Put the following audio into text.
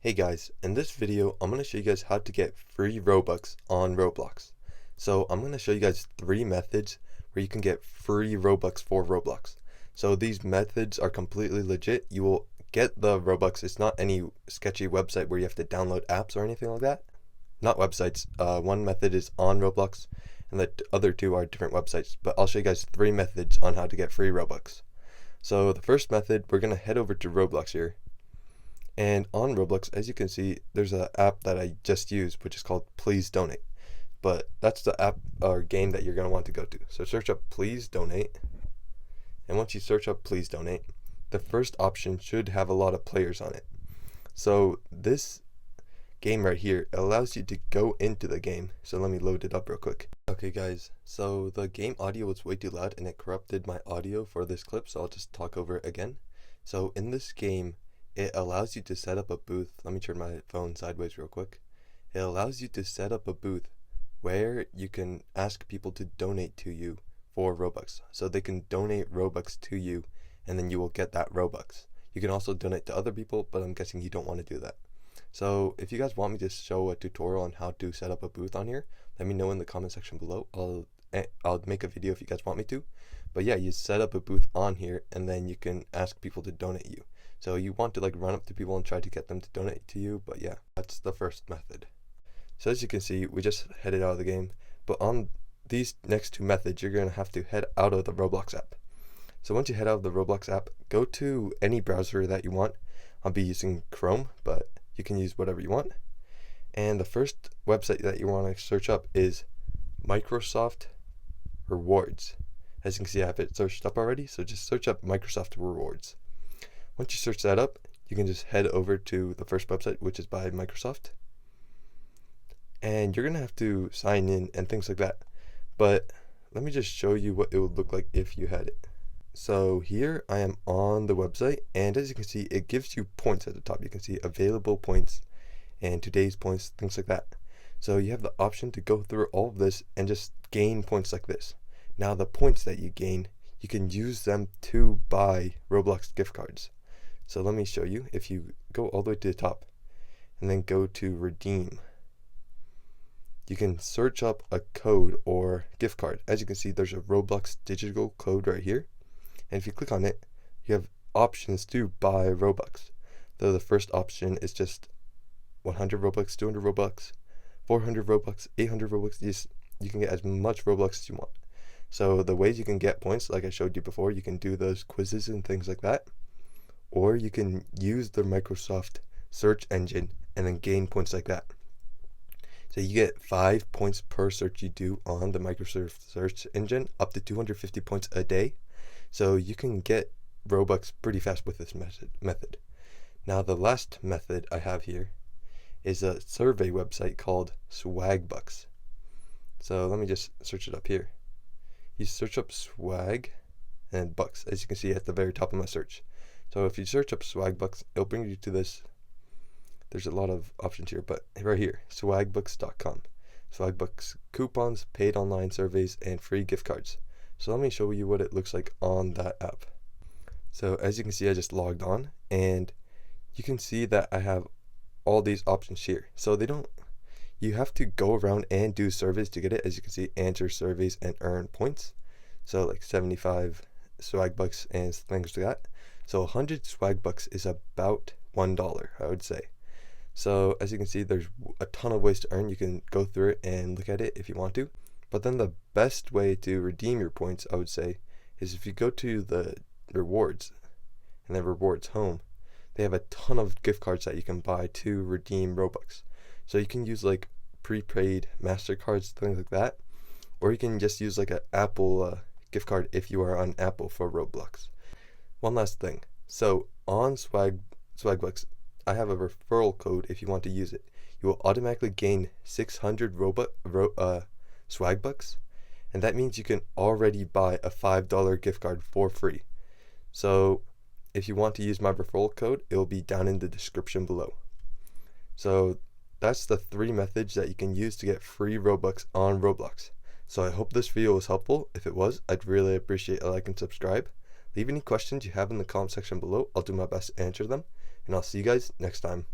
Hey guys, in this video I'm going to show you guys how to get free Robux on Roblox. So I'm going to show you guys 3 methods where you can get free Robux for Roblox. So these methods are completely legit. You will get the Robux. It's not any sketchy website where you have to download apps or anything like that. Not websites. One method is on Roblox and the other 2 are different websites. But I'll show you guys 3 methods on how to get free Robux. So the first method, we're going to head over to Roblox here. And on Roblox, as you can see, there's an app that I just used, which is called Please Donate. But that's the app or game that you're going to want to go to. So search up Please Donate. And once you search up Please Donate, the first option should have a lot of players on it. So this game right here allows you to go into the game. So let me load it up real quick. Okay guys, so the game audio was way too loud and it corrupted my audio for this clip. So I'll just talk over it again. So in this game, it allows you to set up a booth. Let me turn my phone sideways real quick. It allows you to set up a booth where you can ask people to donate to you for Robux. So they can donate Robux to you and then you will get that Robux. You can also donate to other people, but I'm guessing you don't want to do that. So if you guys want me to show a tutorial on how to set up a booth on here, let me know in the comment section below. I'll make a video if you guys want me to. But yeah, you set up a booth on here and then you can ask people to donate you. So you want to like run up to people and try to get them to donate to you, but yeah, that's the first method. So as you can see, we just headed out of the game, but on these next 2 methods, you're going to have to head out of the Roblox app. So once you head out of the Roblox app, go to any browser that you want. I'll be using Chrome, but you can use whatever you want. And the first website that you want to search up is Microsoft Rewards. As you can see, I have it searched up already, so just search up Microsoft Rewards. Once you search that up, you can just head over to the first website, which is by Microsoft. And you're going to have to sign in and things like that. But let me just show you what it would look like if you had it. So here I am on the website, and as you can see, it gives you points at the top. You can see available points and today's points, things like that. So you have the option to go through all of this and just gain points like this. Now the points that you gain, you can use them to buy Roblox gift cards. So let me show you. If you go all the way to the top and then go to redeem, you can search up a code or gift card. As you can see, there's a Roblox digital code right here. And if you click on it, you have options to buy Robux. So the first option is just 100 Robux, 200 Robux, 400 Robux, 800 Robux. You can get as much Robux as you want. So the ways you can get points, like I showed you before, you can do those quizzes and things like that. Or you can use the Microsoft search engine and then gain points like that. So you get 5 points per search you do on the Microsoft search engine, up to 250 points a day. So you can get Robux pretty fast with this method. Now the last method I have here is a survey website called Swagbucks. So let me just search it up here. You search up swag and bucks, as you can see at the very top of my search. So if you search up Swagbucks, it'll bring you to this. There's a lot of options here, but right here, swagbucks.com. Swagbucks coupons, paid online surveys, and free gift cards. So let me show you what it looks like on that app. So as you can see, I just logged on, and you can see that I have all these options here. So you have to go around and do surveys to get it. As you can see, answer surveys and earn points. So like 75 Swagbucks and things like that. So 100 Swagbucks is about $1, I would say. So as you can see, there's a ton of ways to earn. You can go through it and look at it if you want to. But then the best way to redeem your points, I would say, is if you go to the rewards and then rewards home, they have a ton of gift cards that you can buy to redeem Robux. So you can use like prepaid MasterCards, things like that. Or you can just use like an Apple gift card if you are on Apple for Roblox. One last thing. So on Swagbucks, I have a referral code if you want to use it. You will automatically gain 600 Swagbucks, and that means you can already buy a $5 gift card for free. So if you want to use my referral code, it will be down in the description below. So that's the 3 methods that you can use to get free Robux on Roblox. So I hope this video was helpful. If it was, I'd really appreciate a like and subscribe. Leave any questions you have in the comment section below. I'll do my best to answer them. And I'll see you guys next time.